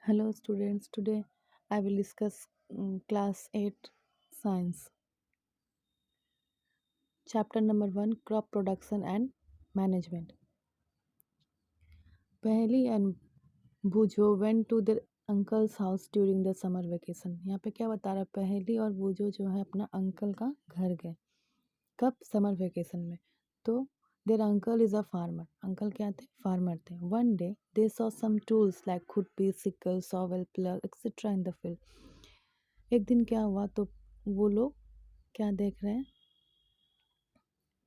Hello students, today I will discuss class 8 science. Chapter number 1, crop production and management. Paheli and Bujo went to their uncle's house during the summer vacation. यहाँ पे क्या बता रहा है, पहेली और बूजो जो है अपना अंकल का घर गए. कब? समर वेकेशन में. तो there uncle is a farmer. Uncle क्या थे? फार्मर थे. One day they saw some tools like खुरपी, sickle, shovel, plug etcetera in the field. एक दिन क्या हुआ तो वो लोग क्या देख रहे हैं,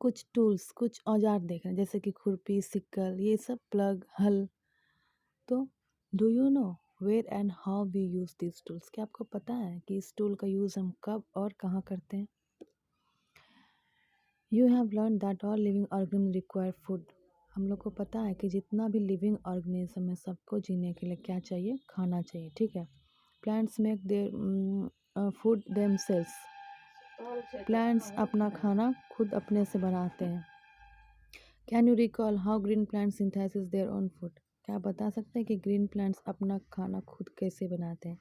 कुछ टूल्स, कुछ औजार देख रहे हैं, जैसे कि खुरपी, सिक्कल, ये सब, प्लग, हल. तो do you know where and how we use this tools? क्या आपको पता है कि इस टूल का यूज़ हम कब और कहाँ करते हैं? You have learn that all living organism require food. हम लोग को पता है कि जितना भी लिविंग ऑर्गेनिज्म है सबको जीने के लिए क्या चाहिए? खाना चाहिए. ठीक है. Plants make their food themselves. Plants अपना खाना खुद अपने से बनाते हैं. Can you recall how green plant synthesis their own food? क्या आप बता सकते हैं कि ग्रीन प्लांट्स अपना खाना खुद कैसे बनाते हैं?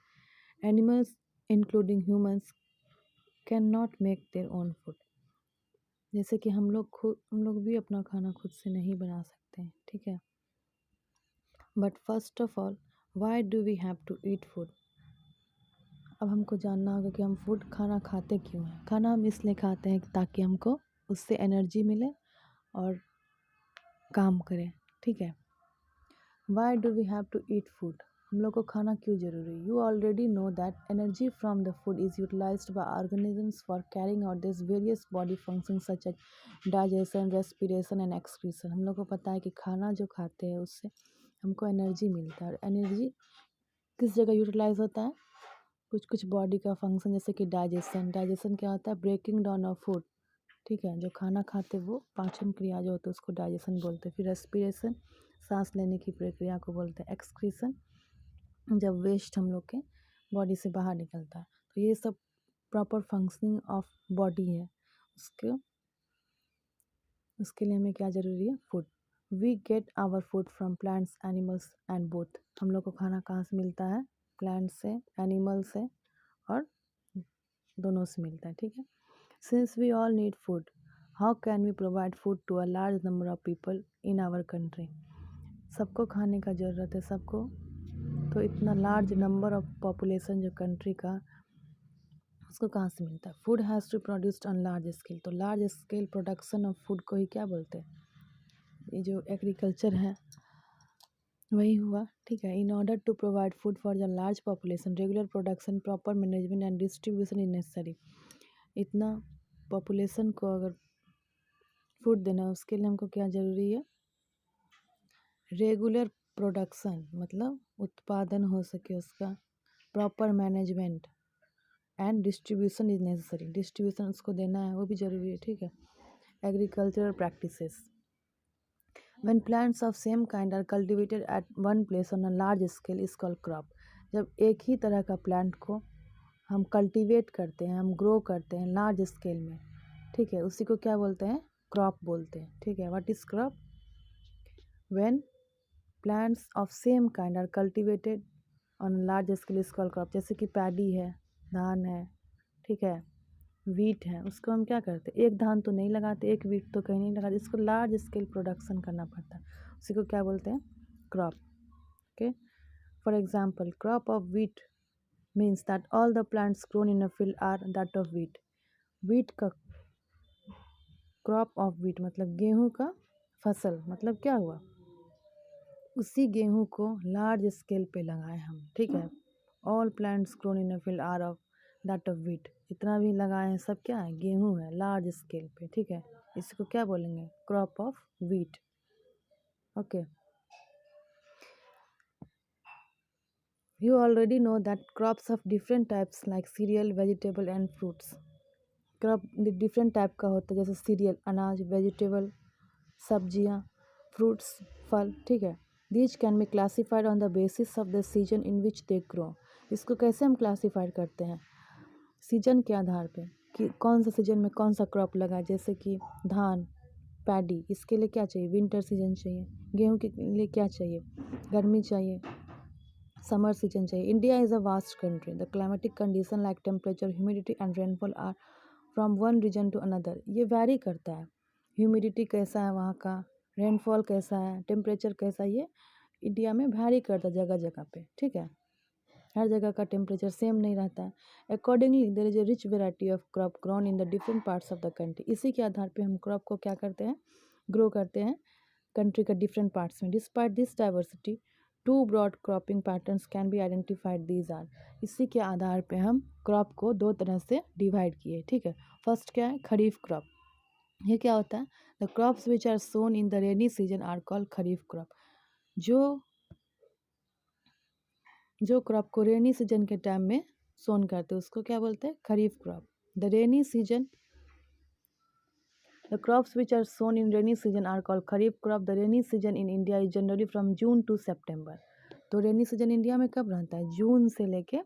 Animals including humans can not make their own food. जैसे कि हम लोग भी अपना खाना खुद से नहीं बना सकते हैं. ठीक है. But first of all, why do we have to eat food? अब हमको जानना होगा कि हम खाना खाते क्यों हैं. खाना हम इसलिए खाते हैं ताकि हमको उससे एनर्जी मिले और काम करें. ठीक है. Why do we have to eat food? हम लोग को खाना क्यों ज़रूरी है? You already know that energy from the food is utilised by organisms for carrying out this various body function such as digestion, respiration and excretion. हम लोग को पता है कि खाना जो खाते हैं उससे हमको एनर्जी मिलता है. और एनर्जी किस जगह यूटिलाइज होता है? कुछ कुछ बॉडी का फंक्शन, जैसे कि डाइजेशन. डाइजेशन क्या होता है? Breaking down of food. ठीक है. जो खाना खाते वो पाचन क्रिया जो होती है उसको डाइजेशन बोलते हैं. फिर रेस्पिरेशन, सांस लेने की प्रक्रिया को बोलते हैं. एक्सक्रीशन, जब वेस्ट हम लोग के बॉडी से बाहर निकलता है. तो ये सब प्रॉपर फंक्शनिंग ऑफ बॉडी है. उसके लिए हमें क्या ज़रूरी है? Food. We get our food from plants, animals and both. हम लोग को खाना कहाँ से मिलता है? प्लांट से, एनिमल से और दोनों से मिलता है. ठीक है. Since we all need food, how can we provide food to a large number of people in our country? सबको खाने का ज़रूरत है, सबको. तो इतना लार्ज नंबर ऑफ पॉपुलेशन जो कंट्री का, उसको कहाँ से मिलता है? Food has to produced on large scale. तो large scale production of food को ही क्या बोलते हैं? ये जो एग्रीकल्चर है वही हुआ. ठीक है. In order to provide food for the large population, regular production, proper management and distribution is necessary. इतना पॉपुलेशन को अगर फूड देना है उसके लिए हमको क्या ज़रूरी है? रेगुलर प्रोडक्शन, मतलब उत्पादन हो सके उसका, proper management and distribution is necessary. Distribution उसको देना है वो भी ज़रूरी है. ठीक है. Agricultural practices. When plants of same kind are cultivated at one place on a large scale is called crop. जब एक ही तरह का प्लांट को हम कल्टीवेट करते हैं, हम ग्रो करते हैं लार्ज स्केल में, ठीक है, उसी को क्या बोलते हैं? क्रॉप बोलते हैं. ठीक है. What is crop? When plants of same kind are cultivated on large scale is called crop. जैसे कि पैडी है, धान है, ठीक है, वीट है. उसको हम क्या करते हैं? एक धान तो नहीं लगाते, एक वीट तो कहीं नहीं लगाते, इसको लार्ज स्केल प्रोडक्शन करना पड़ता है. उसी को क्या बोलते हैं? Crop. Okay. For example, crop of wheat means that all the plants grown in a field are that of wheat. Wheat का क्रॉप ऑफ वीट मतलब गेहूं का फसल. मतलब क्या हुआ? उसी गेहूं को लार्ज स्केल पे लगाए हम. ठीक है. All plants grown in a field are of that of wheat. जितना भी लगाए हैं सब क्या है? गेहूं है, लार्ज स्केल पे. ठीक है. इसको क्या बोलेंगे? Crop of wheat. Okay. You already know that crops of different types like serial, vegetable and fruits. Crop different type का होता है, जैसे सीरियल अनाज, वेजिटेबल सब्जियां, फ्रूट्स फल. ठीक है. These can be classified on the basis of the season in which they grow. इसको कैसे हम क्लासीफाइड करते हैं? सीजन के आधार पे कि कौन सा सीजन में कौन सा क्रॉप लगा. जैसे कि धान, पैडी, इसके लिए क्या चाहिए? विंटर सीजन चाहिए. गेहूं के लिए क्या चाहिए? गर्मी चाहिए. समर सीजन चाहिए। India is a vast country, the climatic condition like temperature, humidity and rainfall are from one region to another. ये वैरी करता है, ह्यूमिडिटी कैसा है वहाँ का, रेनफॉल कैसा है, टेम्परेचर कैसा है, ये इंडिया में वैरी करता है जगह जगह पे, ठीक है। हर जगह का टेम्परेचर सेम नहीं रहता है। Accordingly there is a rich variety of crop grown in the different parts of the country. इसी के आधार पे हम क्रॉप को क्या करते हैं, ग्रो करते हैं कंट्री का डिफरेंट पार्ट्स में। Despite this diversity two broad cropping patterns can be identified, these are. इसी के आधार पे हम क्रॉप को दो तरह से डिवाइड किए, ठीक है। फर्स्ट क्या है, खरीफ क्रॉप। ये क्या होता है, the crops which are sown in the rainy season are called kharif crop. जो क्रॉप को रेनी सीजन के टाइम में सोन करते हैं उसको क्या बोलते हैं, kharif crop. The rainy season, the crops which are sown in rainy season are called kharif crop. The rainy season in India is generally from June to September. तो रेनी सीजन इंडिया में कब रहता है, जून से लेके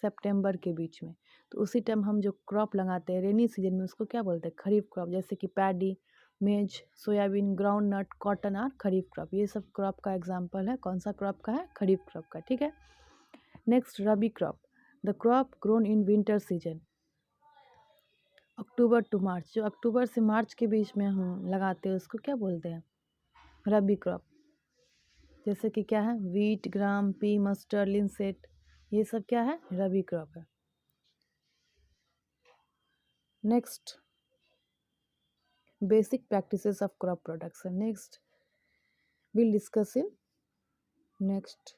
सितंबर के बीच में। तो उसी टाइम हम जो क्रॉप लगाते हैं रेनी सीजन में उसको क्या बोलते हैं, खरीफ क्रॉप। जैसे कि पैडी, मेज, सोयाबीन, ग्राउंड नट, कॉटन और खरीफ क्रॉप, ये सब क्रॉप का एग्जाम्पल है। कौन सा क्रॉप का है, खरीफ क्रॉप का, ठीक है। Next, rabi crop, the crop grown in winter season October to March. जो अक्टूबर से मार्च के बीच में हम लगाते हैं उसको क्या बोलते हैं, रबी क्रॉप। जैसे कि क्या है, वीट, ग्राम, पी, मस्टर्ड, लिनसेट, ये सब क्या है, रबी क्रॉप है। Next, basic practices of crop production. Next, we'll discuss in next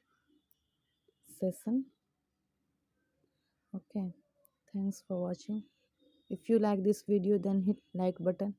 session. Okay, thanks for watching. If you like this video, then hit like button.